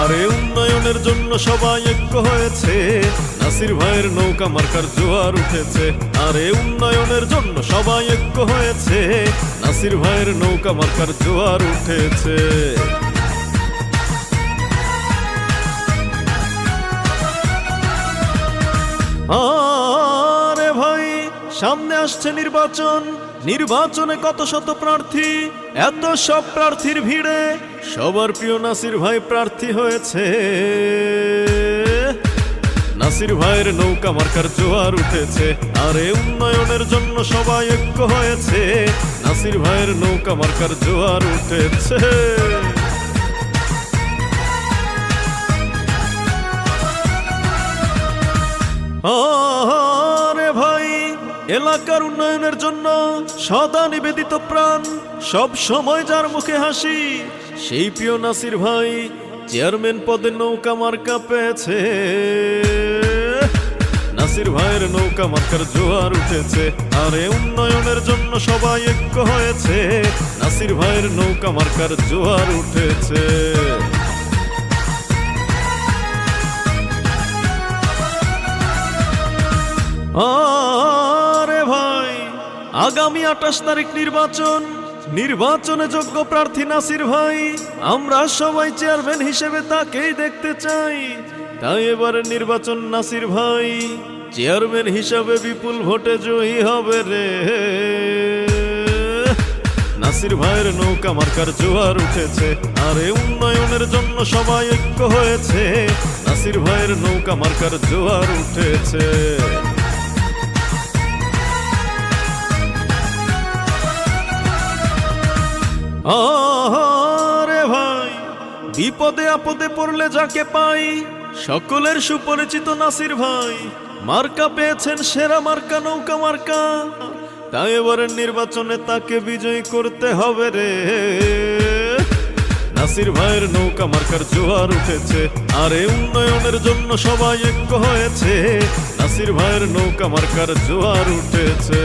আরে উন্নয়নের জন্য সবাই ঐক্য হয়েছে, নাসির ভাইয়ের নৌকা মার্কার জোয়ার উঠেছে। আরে উন্নয়নের জন্য সবাই ঐক্য হয়েছে, নাসির ভাইয়ের নৌকা মার্কার জোয়ার উঠেছে। আরে ভাই সামনে আসছে নির্বাচন, নির্বাচনে কত শত প্রার্থী, এত সব প্রার্থীর ভিড়ে সবার প্রিয় নাসির ভাই প্রার্থী হয়েছে। নাসির ভাইয়ের নৌকা মার্কার জোয়ার উঠেছে। আরে উন্নয়নের জন্য সবাই ঐক্য হয়েছে, নাসির ভাইয়ের নৌকা মার্কার জোয়ার উঠেছে। আরে ভাই এলাকার উন্নয়নের জন্য সদা নিবেদিত প্রাণ, সব সময় যার মুখে হাসি, সেই প্রিয় নাসির ভাই চেয়ারম্যান পদে নৌকা মার্কা পেয়েছে। নাসির ভাইয়ের নৌকা মার্কার জোয়ার উঠেছে। আরে উন্নয়নের জন্য সবাই ঐক্য হয়েছে, নাসির ভাইয়ের নৌকা মার্কার জোয়ার উঠেছে। আরে ভাই আগামী 28 তারিখ নির্বাচন, নির্বাচনে যোগ্য প্রার্থী নাসির ভাই, আমরা সবাই চেয়ারম্যান হিসেবে তাকেই দেখতে চাই। তাই এবারে নির্বাচন নাসির ভাই চেয়ারম্যান হিসাবে বিপুল ভোটে জয়ী হবে রে। নাসির ভাইয়ের নৌকা মার্কার জোয়ার উঠেছে। আরে উন্নয়নের জন্য সবাই ঐক্য হয়েছে, নাসির ভাইয়ের নৌকা মার্কার জোয়ার উঠেছে। আরে ভাই বিপদে আপদে পড়লে যাকে পাই, সকলের সুপরিচিত নাসির ভাই মার্কা পেয়েছেন সেরা মার্কা নৌকা মার্কা। তাই এবারের নির্বাচনে তাকে বিজয়ী করতে হবে রে। নাসির ভাইয়ের নৌকা মার্কার জোয়ার উঠেছে। আরে উন্নয়নের জন্য সবাই ঐক্য হয়েছে, নাসির ভাইয়ের নৌকা মার্কার জোয়ার উঠেছে।